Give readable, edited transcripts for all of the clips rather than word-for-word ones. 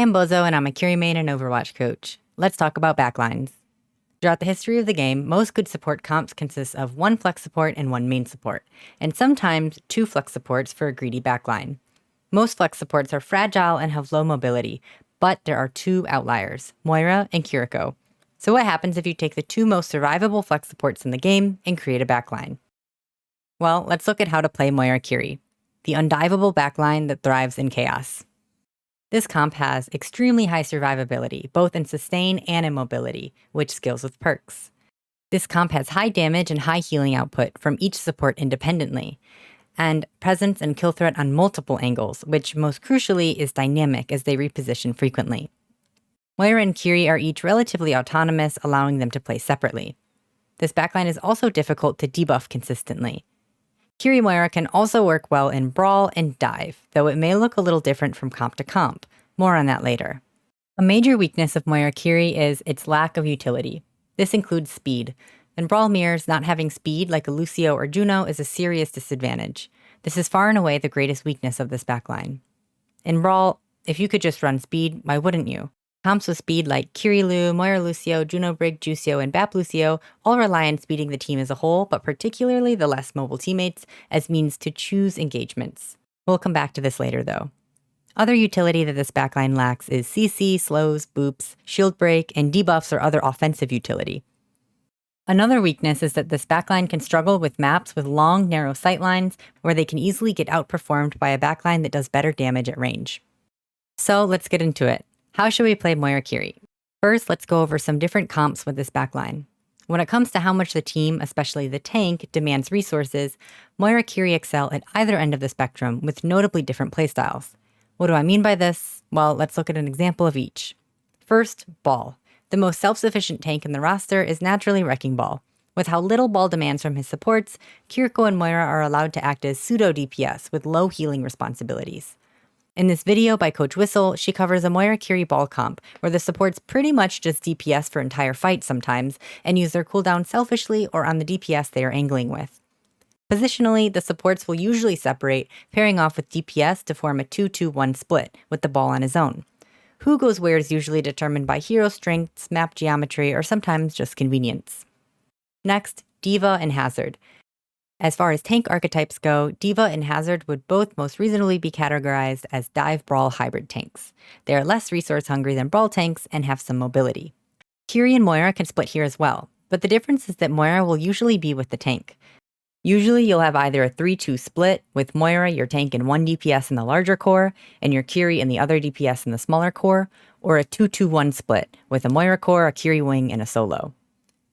am Bozo and I'm a Kiri main and Overwatch coach. Let's talk about backlines. Throughout the history of the game, most good support comps consist of one flex support and one main support, and sometimes two flex supports for a greedy backline. Most flex supports are fragile and have low mobility, but there are two outliers, Moira and Kiriko. So what happens if you take the two most survivable flex supports in the game and create a backline? Well, let's look at how to play Moira Kiri, the undiveable backline that thrives in chaos. This comp has extremely high survivability, both in sustain and in mobility, which scales with perks. This comp has high damage and high healing output from each support independently, and presence and kill threat on multiple angles, which most crucially is dynamic as they reposition frequently. Moira and Kiri are each relatively autonomous, allowing them to play separately. This backline is also difficult to debuff consistently. Kiri Moira can also work well in Brawl and Dive, though it may look a little different from comp to comp. More on that later. A major weakness of Moira Kiri is its lack of utility. This includes speed. In Brawl mirrors, not having speed like a Lucio or Juno is a serious disadvantage. This is far and away the greatest weakness of this backline. In Brawl, if you could just run speed, why wouldn't you? Comps with speed like Kiri Lu, Moira Lucio, Juno Brig, Jucio, and Bap Lucio all rely on speeding the team as a whole, but particularly the less mobile teammates, as means to choose engagements. We'll come back to this later though. Other utility that this backline lacks is CC, slows, boops, shield break, and debuffs or other offensive utility. Another weakness is that this backline can struggle with maps with long, narrow sightlines where they can easily get outperformed by a backline that does better damage at range. So let's get into it. How should we play Moira Kiri? First, let's go over some different comps with this backline. When it comes to how much the team, especially the tank, demands resources, Moira Kiri excel at either end of the spectrum with notably different playstyles. What do I mean by this? Well, let's look at an example of each. First, Ball. The most self-sufficient tank in the roster is naturally Wrecking Ball. With how little Ball demands from his supports, Kiriko and Moira are allowed to act as pseudo-DPS with low healing responsibilities. In this video by Coach Whistle, she covers a Moira Kiri Ball comp, where the supports pretty much just DPS for entire fights sometimes, and use their cooldown selfishly or on the DPS they are angling with. Positionally, the supports will usually separate, pairing off with DPS to form a 2-2-1 split, with the Ball on his own. Who goes where is usually determined by hero strengths, map geometry, or sometimes just convenience. Next, Diva and Hazard. As far as tank archetypes go, Diva and Hazard would both most reasonably be categorized as dive-brawl hybrid tanks. They are less resource hungry than brawl tanks and have some mobility. Kiri and Moira can split here as well, but the difference is that Moira will usually be with the tank. Usually you'll have either a 3-2 split, with Moira, your tank, in one DPS in the larger core, and your Kiri and the other DPS in the smaller core, or a 2-2-1 split, with a Moira core, a Kiri wing, and a solo.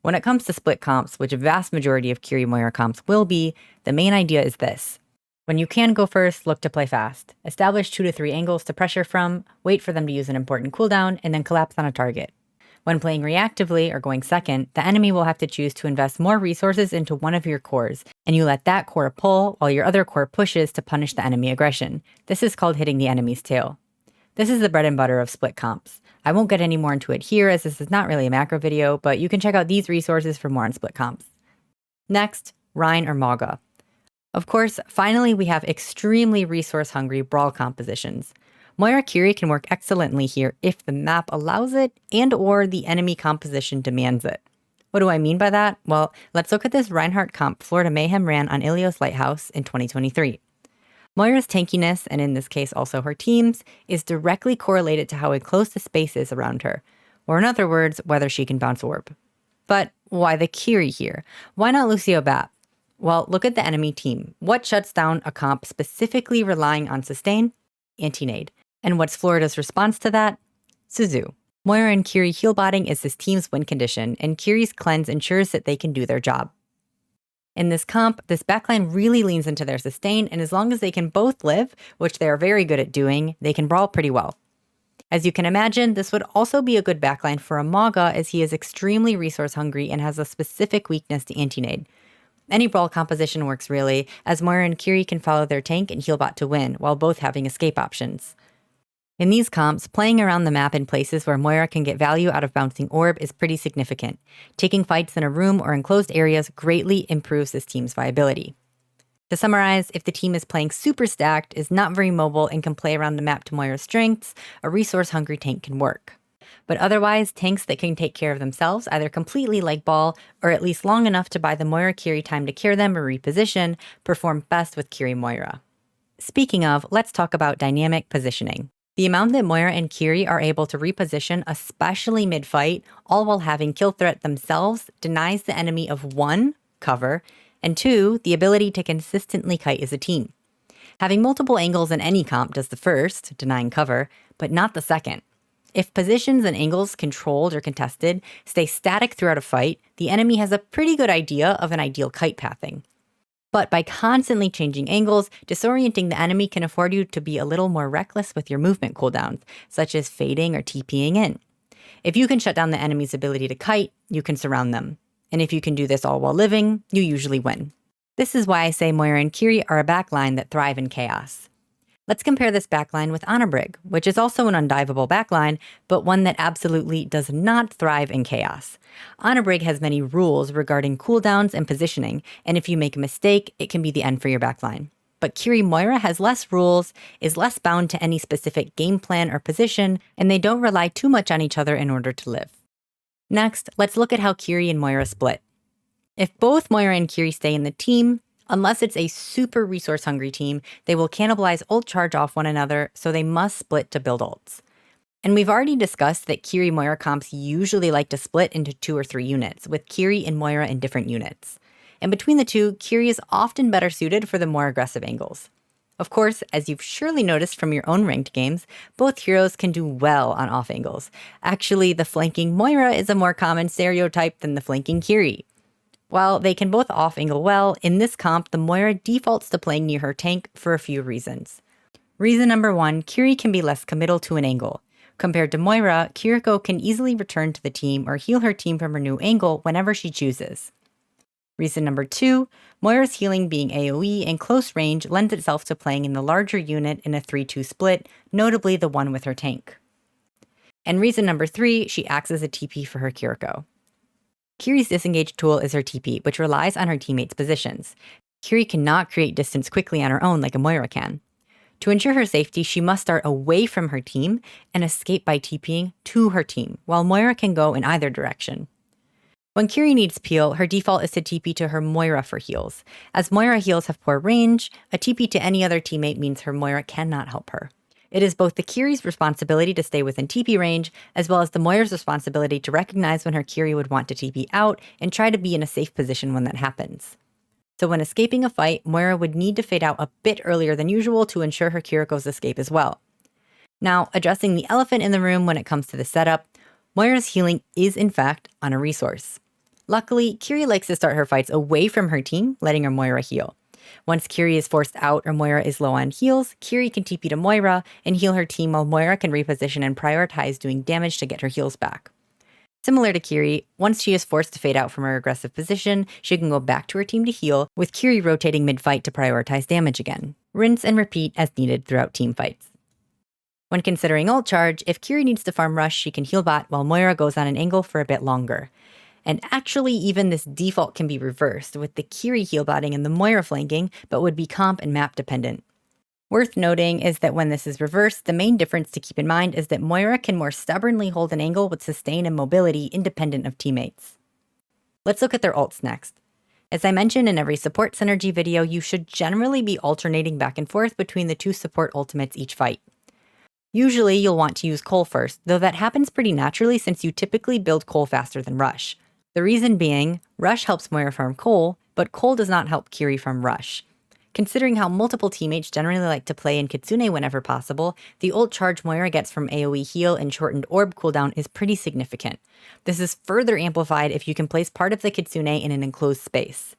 When it comes to split comps, which a vast majority of Kiri Moira comps will be, the main idea is this. When you can go first, look to play fast. Establish 2 to 3 angles to pressure from, wait for them to use an important cooldown, and then collapse on a target. When playing reactively or going second, the enemy will have to choose to invest more resources into one of your cores, and you let that core pull while your other core pushes to punish the enemy aggression. This is called hitting the enemy's tail. This is the bread and butter of split comps. I won't get any more into it here as this is not really a macro video, but you can check out these resources for more on split comps. Next, Rhine or Mauga. Of course, finally we have extremely resource-hungry brawl compositions. Moira Kiri can work excellently here if the map allows it and or the enemy composition demands it. What do I mean by that? Well, let's look at this Reinhardt comp Florida Mayhem ran on Ilios Lighthouse in 2023. Moira's tankiness, and in this case also her team's, is directly correlated to how enclosed the space is around her, or in other words, whether she can bounce orb. But why the Kiri here? Why not Lucio Bap? Well, look at the enemy team. What shuts down a comp specifically relying on sustain? Anti-nade. And what's Florida's response to that? Suzu. Moira and Kiri healbotting is this team's win condition, and Kiri's cleanse ensures that they can do their job. In this comp, this backline really leans into their sustain, and as long as they can both live, which they are very good at doing, they can brawl pretty well. As you can imagine, this would also be a good backline for a Mauga as he is extremely resource hungry and has a specific weakness to anti-nade. Any brawl composition works really, as Moira and Kiri can follow their tank and healbot to win, while both having escape options. In these comps, playing around the map in places where Moira can get value out of bouncing orb is pretty significant. Taking fights in a room or enclosed areas greatly improves this team's viability. To summarize, if the team is playing super stacked, is not very mobile, and can play around the map to Moira's strengths, a resource-hungry tank can work. But otherwise, tanks that can take care of themselves, either completely like Ball, or at least long enough to buy the Moira Kiri time to cure them or reposition, perform best with Kiri Moira. Speaking of, let's talk about dynamic positioning. The amount that Moira and Kiri are able to reposition, especially mid-fight, all while having kill threat themselves, denies the enemy of 1, cover, and 2, the ability to consistently kite as a team. Having multiple angles in any comp does the first, denying cover, but not the second. If positions and angles controlled or contested stay static throughout a fight, the enemy has a pretty good idea of an ideal kite pathing. But by constantly changing angles, disorienting the enemy can afford you to be a little more reckless with your movement cooldowns, such as fading or TPing in. If you can shut down the enemy's ability to kite, you can surround them. And if you can do this all while living, you usually win. This is why I say Moira and Kiri are a backline that thrive in chaos. Let's compare this backline with Anabrig, which is also an undivable backline, but one that absolutely does not thrive in chaos. Anabrig has many rules regarding cooldowns and positioning, and if you make a mistake, it can be the end for your backline. But Kiri Moira has less rules, is less bound to any specific game plan or position, and they don't rely too much on each other in order to live. Next, let's look at how Kiri and Moira split. If both Moira and Kiri stay in the team, unless it's a super resource-hungry team, they will cannibalize ult charge off one another, so they must split to build ults. And we've already discussed that Kiri Moira comps usually like to split into 2 or 3 units, with Kiri and Moira in different units. And between the two, Kiri is often better suited for the more aggressive angles. Of course, as you've surely noticed from your own ranked games, both heroes can do well on off angles. Actually, the flanking Moira is a more common stereotype than the flanking Kiri. While they can both off-angle well, in this comp, the Moira defaults to playing near her tank for a few reasons. Reason number 1, Kiri can be less committal to an angle. Compared to Moira, Kiriko can easily return to the team or heal her team from her new angle whenever she chooses. Reason number 2, Moira's healing being AoE and close range lends itself to playing in the larger unit in a 3-2 split, notably the one with her tank. And reason number 3, she acts as a TP for her Kiriko. Kiri's disengage tool is her TP, which relies on her teammates' positions. Kiri cannot create distance quickly on her own like a Moira can. To ensure her safety, she must start away from her team and escape by TPing to her team, while Moira can go in either direction. When Kiri needs peel, her default is to TP to her Moira for heals. As Moira heals have poor range, a TP to any other teammate means her Moira cannot help her. It is both the Kiri's responsibility to stay within TP range, as well as the Moira's responsibility to recognize when her Kiri would want to TP out and try to be in a safe position when that happens. So when escaping a fight, Moira would need to fade out a bit earlier than usual to ensure her Kiriko's escape as well. Now, addressing the elephant in the room when it comes to the setup, Moira's healing is in fact on a resource. Luckily, Kiri likes to start her fights away from her team, letting her Moira heal. Once Kiri is forced out or Moira is low on heals, Kiri can TP to Moira and heal her team while Moira can reposition and prioritize doing damage to get her heals back. Similar to Kiri, once she is forced to fade out from her aggressive position, she can go back to her team to heal, with Kiri rotating mid-fight to prioritize damage again. Rinse and repeat as needed throughout team fights. When considering ult charge, if Kiri needs to farm rush, she can heal bot while Moira goes on an angle for a bit longer. And actually, even this default can be reversed, with the Kiri healbotting and the Moira flanking, but would be comp and map dependent. Worth noting is that when this is reversed, the main difference to keep in mind is that Moira can more stubbornly hold an angle with sustain and mobility independent of teammates. Let's look at their ults next. As I mentioned in every support synergy video, you should generally be alternating back and forth between the 2 support ultimates each fight. Usually, you'll want to use Cole first, though that happens pretty naturally since you typically build Cole faster than Rush. The reason being, Rush helps Moira farm Cole, but Cole does not help Kiri farm Rush. Considering how multiple teammates generally like to play in Kitsune whenever possible, the ult charge Moira gets from AoE heal and shortened orb cooldown is pretty significant. This is further amplified if you can place part of the Kitsune in an enclosed space.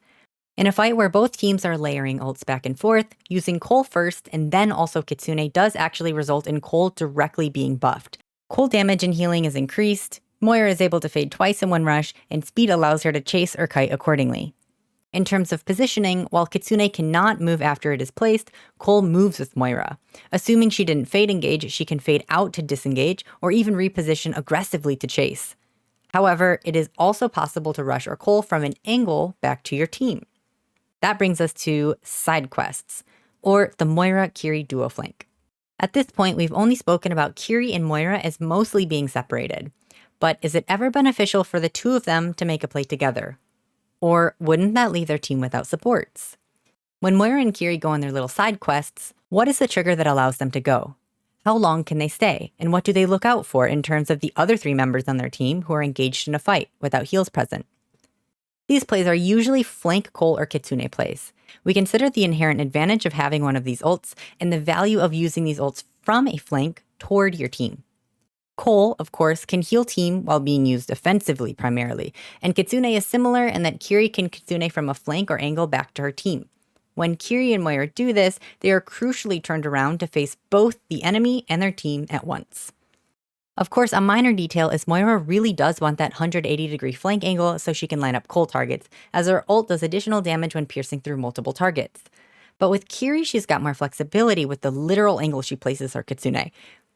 In a fight where both teams are layering ults back and forth, using Cole first and then also Kitsune does actually result in Cole directly being buffed. Cole damage and healing is increased, Moira is able to fade twice in one rush, and speed allows her to chase or kite accordingly. In terms of positioning, while Kitsune cannot move after it is placed, Cole moves with Moira. Assuming she didn't fade engage, she can fade out to disengage, or even reposition aggressively to chase. However, it is also possible to rush or Cole from an angle back to your team. That brings us to side quests, or the Moira Kiri duo flank. At this point, we've only spoken about Kiri and Moira as mostly being separated. But is it ever beneficial for the two of them to make a play together? Or wouldn't that leave their team without supports? When Moira and Kiri go on their little side quests, what is the trigger that allows them to go? How long can they stay? And what do they look out for in terms of the other three members on their team who are engaged in a fight without heals present? These plays are usually flank Cole or Kitsune plays. We consider the inherent advantage of having one of these ults and the value of using these ults from a flank toward your team. Cole, of course, can heal team while being used offensively primarily, and Kitsune is similar in that Kiri can Kitsune from a flank or angle back to her team. When Kiri and Moira do this, they are crucially turned around to face both the enemy and their team at once. Of course, a minor detail is Moira really does want that 180-degree flank angle so she can line up Cole targets, as her ult does additional damage when piercing through multiple targets. But with Kiri, she's got more flexibility with the literal angle she places her Kitsune.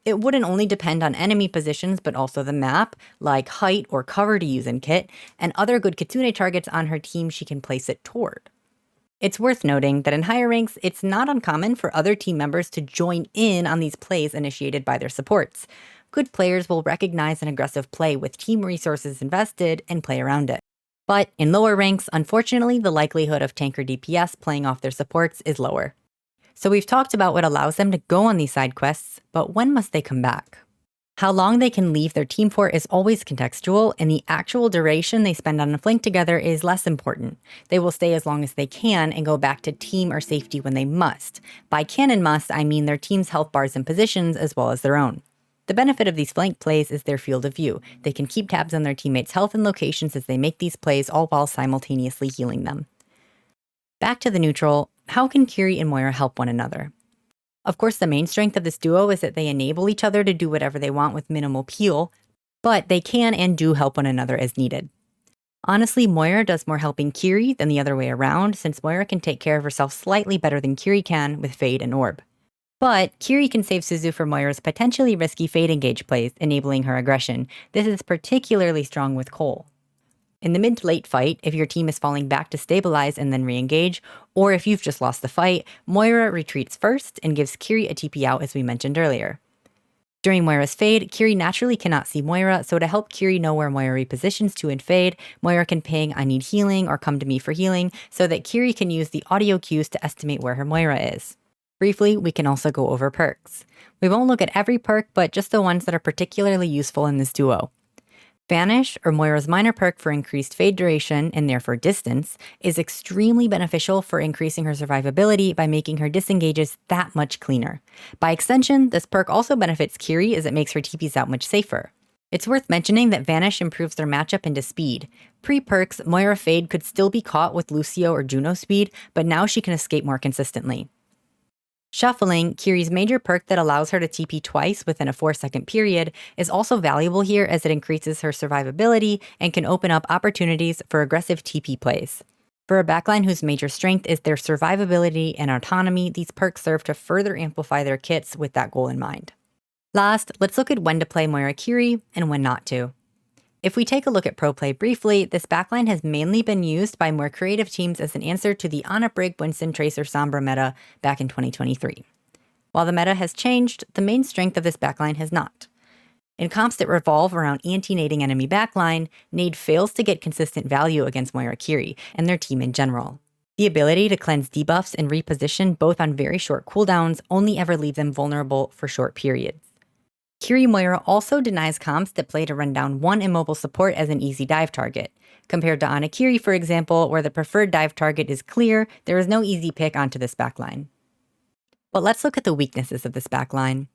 It wouldn't only depend on enemy positions, but also the map, like height or cover to use in kit, and other good Kitsune targets on her team she can place it toward. It's worth noting that in higher ranks, it's not uncommon for other team members to join in on these plays initiated by their supports. Good players will recognize an aggressive play with team resources invested and play around it. But in lower ranks, unfortunately, the likelihood of tank or DPS playing off their supports is lower. So we've talked about what allows them to go on these side quests, but when must they come back? How long they can leave their team for is always contextual, and the actual duration they spend on a flank together is less important. They will stay as long as they can and go back to team or safety when they must. By can and must, I mean their team's health bars and positions as well as their own. The benefit of these flank plays is their field of view. They can keep tabs on their teammates' health and locations as they make these plays, all while simultaneously healing them. Back to the neutral, how can Kiri and Moira help one another? Of course, the main strength of this duo is that they enable each other to do whatever they want with minimal peel, but they can and do help one another as needed. Honestly, Moira does more helping Kiri than the other way around, since Moira can take care of herself slightly better than Kiri can with Fade and Orb. But Kiri can save Suzu for Moira's potentially risky Fade engage plays, enabling her aggression. This is particularly strong with Cole. In the mid to late fight, if your team is falling back to stabilize and then re-engage, or if you've just lost the fight, Moira retreats first and gives Kiri a TP out as we mentioned earlier. During Moira's Fade, Kiri naturally cannot see Moira, so to help Kiri know where Moira repositions to in Fade, Moira can ping "I need healing" or "come to me for healing," so that Kiri can use the audio cues to estimate where her Moira is. Briefly, we can also go over perks. We won't look at every perk, but just the ones that are particularly useful in this duo. Vanish, or Moira's minor perk for increased fade duration and therefore distance, is extremely beneficial for increasing her survivability by making her disengages that much cleaner. By extension, this perk also benefits Kiri as it makes her TPs out much safer. It's worth mentioning that Vanish improves their matchup into speed. Pre-perks, Moira Fade could still be caught with Lucio or Juno speed, but now she can escape more consistently. Shuffling, Kiri's major perk that allows her to TP twice within a 4-second period, is also valuable here as it increases her survivability and can open up opportunities for aggressive TP plays. For a backline whose major strength is their survivability and autonomy, these perks serve to further amplify their kits with that goal in mind. Last, let's look at when to play Moira Kiri and when not to. If we take a look at pro play briefly, this backline has mainly been used by more creative teams as an answer to the Anabrig Winston Tracer Sombra meta back in 2023. While the meta has changed, the main strength of this backline has not. In comps that revolve around anti-nading enemy backline, Nade fails to get consistent value against Moira Kiri and their team in general. The ability to cleanse debuffs and reposition both on very short cooldowns only ever leave them vulnerable for short periods. Kiri Moira also denies comps that play to run down one immobile support as an easy dive target. Compared to Ana Kiri, for example, where the preferred dive target is clear, there is no easy pick onto this backline. But let's look at the weaknesses of this backline.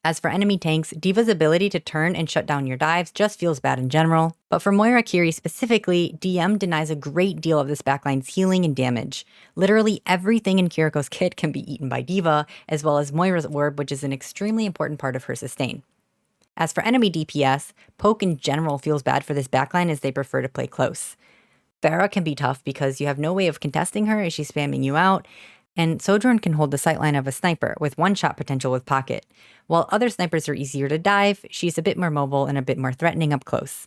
As for enemy tanks, D.Va's ability to turn and shut down your dives just feels bad in general, but for Moira Kiri specifically, DM denies a great deal of this backline's healing and damage. Literally everything in Kiriko's kit can be eaten by D.Va, as well as Moira's orb, which is an extremely important part of her sustain. As for enemy DPS, Poke in general feels bad for this backline as they prefer to play close. Pharah can be tough because you have no way of contesting her as she's spamming you out, and Sojourn can hold the sightline of a sniper with one-shot potential with Pocket. While other snipers are easier to dive, she's a bit more mobile and a bit more threatening up close.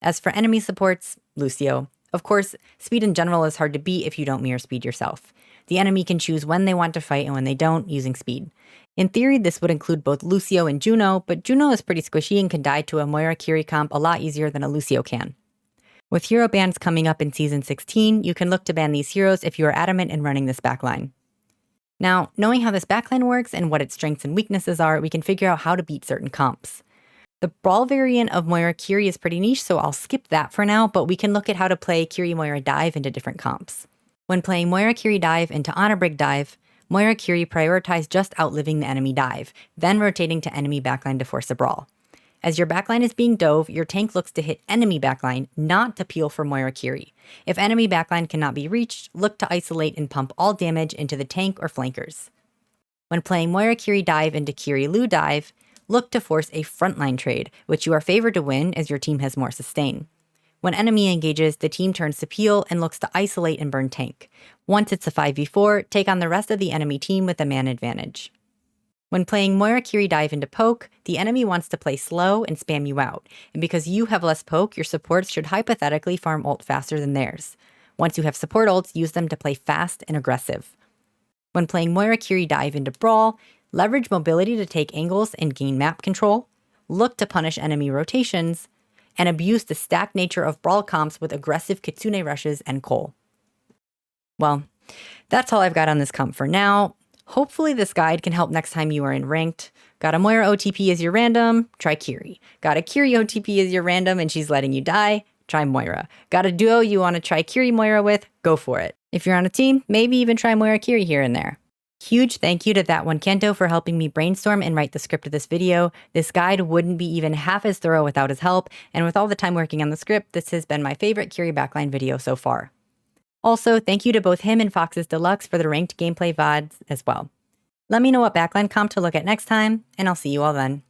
As for enemy supports, Lucio. Of course, speed in general is hard to beat if you don't mirror speed yourself. The enemy can choose when they want to fight and when they don't, using speed. In theory, this would include both Lucio and Juno, but Juno is pretty squishy and can die to a Moira Kiri comp a lot easier than a Lucio can. With hero bans coming up in Season 16, you can look to ban these heroes if you are adamant in running this backline. Now, knowing how this backline works and what its strengths and weaknesses are, we can figure out how to beat certain comps. The brawl variant of Moira Kiri is pretty niche, so I'll skip that for now, but we can look at how to play Kiri Moira dive into different comps. When playing Moira Kiri dive into Anabrig dive, Moira Kiri prioritizes just outliving the enemy dive, then rotating to enemy backline to force a brawl. As your backline is being dove, your tank looks to hit enemy backline, not to peel for Moira Kiri. If enemy backline cannot be reached, look to isolate and pump all damage into the tank or flankers. When playing Moira Kiri dive into Kiri Lu dive, look to force a frontline trade, which you are favored to win as your team has more sustain. When enemy engages, the team turns to peel and looks to isolate and burn tank. Once it's a 5v4, take on the rest of the enemy team with a man advantage. When playing Moira Kiri dive into poke, the enemy wants to play slow and spam you out, and because you have less poke, your supports should hypothetically farm ult faster than theirs. Once you have support ults, use them to play fast and aggressive. When playing Moira Kiri dive into brawl, leverage mobility to take angles and gain map control, look to punish enemy rotations, and abuse the stacked nature of brawl comps with aggressive Kitsune rushes and Cole. Well, that's all I've got on this comp for now. Hopefully this guide can help next time you are in ranked. Got a Moira OTP as your random? Try Kiri. Got a Kiri OTP as your random and she's letting you die? Try Moira. Got a duo you want to try Kiri Moira with? Go for it. If you're on a team, maybe even try Moira Kiri here and there. Huge thank you to That One Kanto for helping me brainstorm and write the script of this video. This guide wouldn't be even half as thorough without his help, and with all the time working on the script, this has been my favorite Kiri backline video so far. Also, thank you to both him and Fox's Deluxe for the ranked gameplay VODs as well. Let me know what backline comp to look at next time, and I'll see you all then.